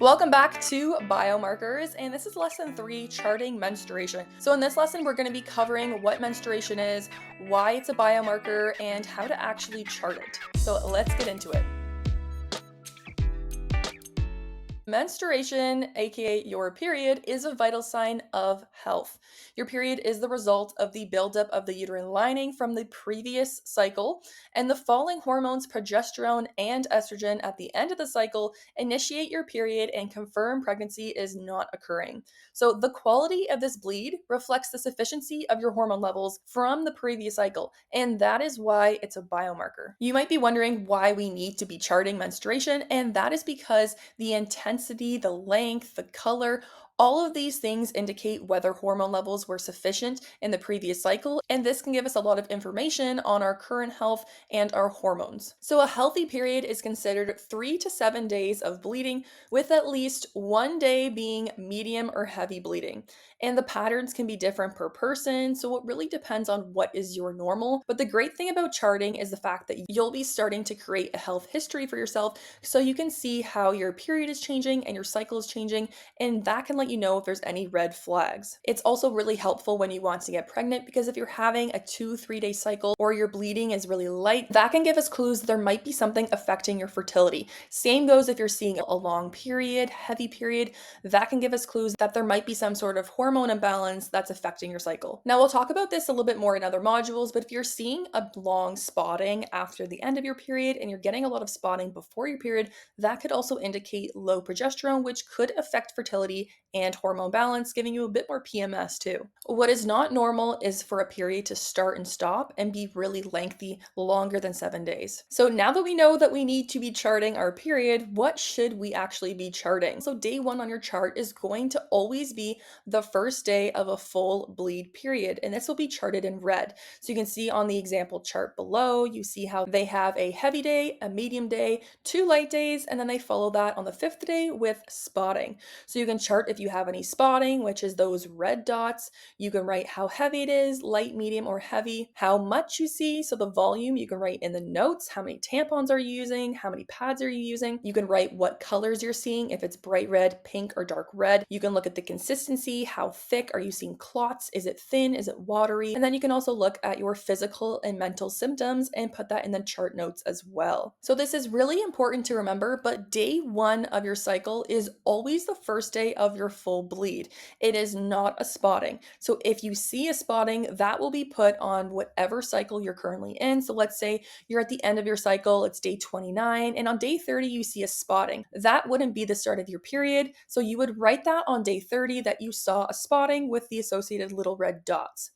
Welcome back to Biomarkers, and this is lesson 3, charting menstruation. So in this lesson, we're going to be covering what menstruation is, why it's a biomarker, and how to actually chart it. So let's get into it. Menstruation, aka your period, is a vital sign of health. Your period is the result of the buildup of the uterine lining from the previous cycle, and the falling hormones progesterone and estrogen at the end of the cycle initiate your period and confirm pregnancy is not occurring. So, the quality of this bleed reflects the sufficiency of your hormone levels from the previous cycle, and that is why it's a biomarker. You might be wondering why we need to be charting menstruation, and that is because the intensity, the length, the color, all of these things indicate whether hormone levels were sufficient in the previous cycle, and this can give us a lot of information on our current health and our hormones. So, a healthy period is considered 3 to 7 days of bleeding, with at least one day being medium or heavy bleeding. And the patterns can be different per person, so it really depends on what is your normal. But the great thing about charting is the fact that you'll be starting to create a health history for yourself so you can see how your period is changing and your cycle is changing, and that can let you know if there's any red flags. It's also really helpful when you want to get pregnant because if you're having a 2-3 day cycle or your bleeding is really light, that can give us clues that there might be something affecting your fertility. Same goes if you're seeing a long period, heavy period, that can give us clues that there might be some sort of hormone imbalance that's affecting your cycle. Now, we'll talk about this a little bit more in other modules, but if you're seeing a long spotting after the end of your period and you're getting a lot of spotting before your period, that could also indicate low progesterone, which could affect fertility and hormone balance, giving you a bit more PMS too. What is not normal is for a period to start and stop and be really lengthy, longer than 7 days. So now that we know that we need to be charting our period, what should we actually be charting? So day 1 on your chart is going to always be the first day of a full bleed period, and this will be charted in red. So you can see on the example chart below, you see how they have a heavy day, a medium day, 2 light days, and then they follow that on the 5th day with spotting. So you can chart if you have any spotting, which is those red dots. You can write how heavy it is, light, medium, or heavy, how much you see. So the volume, you can write in the notes, how many tampons are you using, how many pads are you using. You can write what colors you're seeing, if it's bright red, pink, or dark red. You can look at the consistency, how thick are you seeing clots, is it thin, is it watery? And then you can also look at your physical and mental symptoms and put that in the chart notes as well. So this is really important to remember, but day 1 of your cycle is always the first day of your full bleed. It is not a spotting. So if you see a spotting, that will be put on whatever cycle you're currently in. So let's say you're at the end of your cycle, it's day 29, and on day 30 you see a spotting. That wouldn't be the start of your period. So you would write that on day 30 that you saw a spotting with the associated little red dots.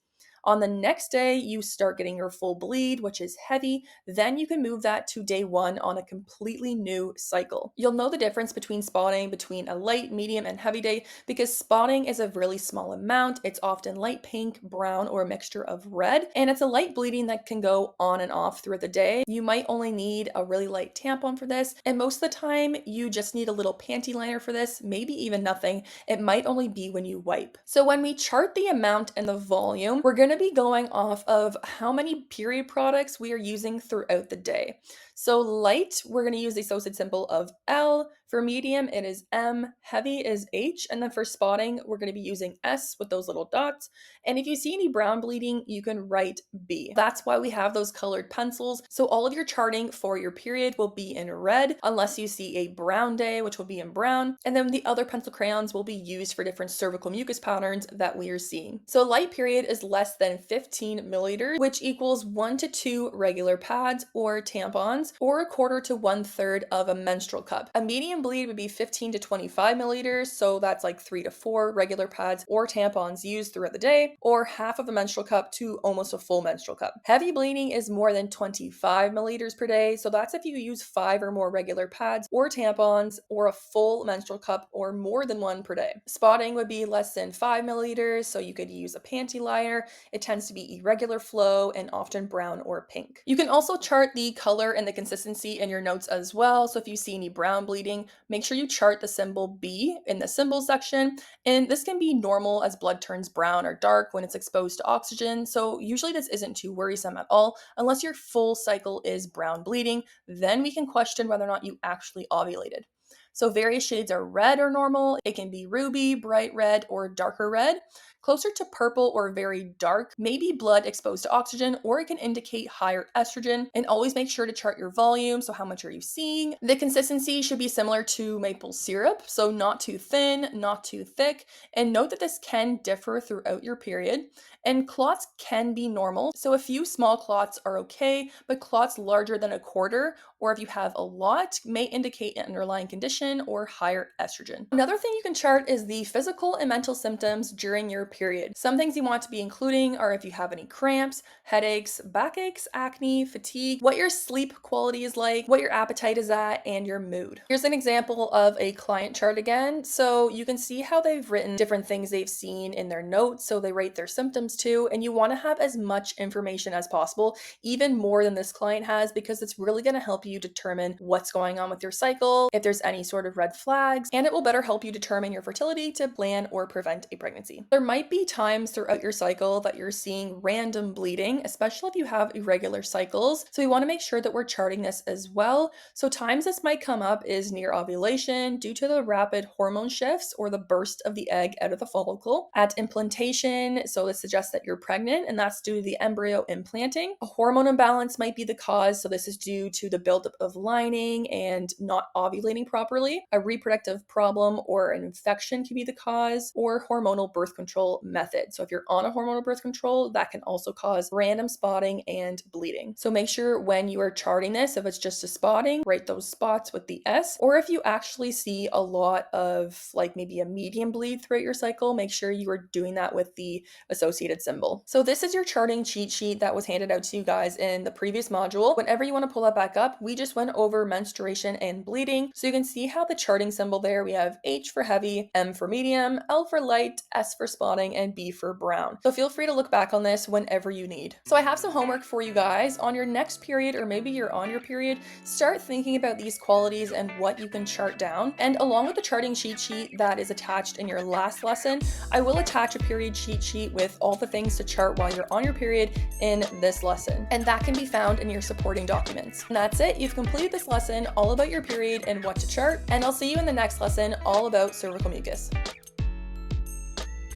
On the next day, you start getting your full bleed, which is heavy. Then you can move that to day 1 on a completely new cycle. You'll know the difference between spotting between a light, medium, and heavy day because spotting is a really small amount. It's often light pink, brown, or a mixture of red, and it's a light bleeding that can go on and off throughout the day. You might only need a really light tampon for this, and most of the time, you just need a little panty liner for this, maybe even nothing. It might only be when you wipe. So when we chart the amount and the volume, we're going to be going off of how many period products we are using throughout the day. So light, we're going to use the associated symbol of L. For medium, it is M. Heavy is H. And then for spotting, we're going to be using S with those little dots. And if you see any brown bleeding, you can write B. That's why we have those colored pencils. So all of your charting for your period will be in red, unless you see a brown day, which will be in brown. And then the other pencil crayons will be used for different cervical mucus patterns that we are seeing. So light period is less than 15 milliliters, which equals 1 to 2 regular pads or tampons, or a quarter to 1/3 of a menstrual cup. A medium bleed would be 15 to 25 milliliters, so that's like 3 to 4 regular pads or tampons used throughout the day, or half of a menstrual cup to almost a full menstrual cup. Heavy bleeding is more than 25 milliliters per day, so that's if you use 5 or more regular pads or tampons, or a full menstrual cup or more than one per day. Spotting would be less than 5 milliliters, so you could use a panty liner. It tends to be irregular flow and often brown or pink. You can also chart the color and the consistency in your notes as well. So if you see any brown bleeding, make sure you chart the symbol B in the symbols section. And this can be normal as blood turns brown or dark when it's exposed to oxygen. So usually this isn't too worrisome at all, unless your full cycle is brown bleeding. Then we can question whether or not you actually ovulated. So various shades of red are normal. It can be ruby, bright red, or darker red. Closer to purple or very dark may be blood exposed to oxygen, or it can indicate higher estrogen. And always make sure to chart your volume. So how much are you seeing? The consistency should be similar to maple syrup, so not too thin, not too thick. And note that this can differ throughout your period. And clots can be normal. So a few small clots are okay, but clots larger than a quarter, or if you have a lot, may indicate an underlying condition or higher estrogen. Another thing you can chart is the physical and mental symptoms during your period. Some things you want to be including are if you have any cramps, headaches, backaches, acne, fatigue, what your sleep quality is like, what your appetite is at, and your mood. Here's an example of a client chart again. So you can see how they've written different things they've seen in their notes. So they rate their symptoms too, and you want to have as much information as possible, even more than this client has, because it's really going to help you determine what's going on with your cycle, if there's any sort of red flags, and it will better help you determine your fertility to plan or prevent a pregnancy. There might be times throughout your cycle that you're seeing random bleeding, especially if you have irregular cycles. So we want to make sure that we're charting this as well. So times this might come up is near ovulation due to the rapid hormone shifts or the burst of the egg out of the follicle. At implantation, so this suggests that you're pregnant, and that's due to the embryo implanting. A hormone imbalance might be the cause, so this is due to the buildup of lining and not ovulating properly. A reproductive problem or an infection can be the cause, or hormonal birth control method. So if you're on a hormonal birth control, that can also cause random spotting and bleeding. So make sure when you are charting this, if it's just a spotting, write those spots with the S, or if you actually see a lot of like maybe a medium bleed throughout your cycle, make sure you are doing that with the associated symbol. So this is your charting cheat sheet that was handed out to you guys in the previous module. Whenever you want to pull that back up, we just went over menstruation and bleeding. So you can see how the charting symbol there, we have H for heavy, M for medium, L for light, S for spotting, and B for brown. So feel free to look back on this whenever you need. So I have some homework for you guys. On your next period, or maybe you're on your period, start thinking about these qualities and what you can chart down. And along with the charting cheat sheet that is attached in your last lesson, I will attach a period cheat sheet with all the things to chart while you're on your period in this lesson. And that can be found in your supporting documents. And that's it. You've completed this lesson all about your period and what to chart. And I'll see you in the next lesson all about cervical mucus.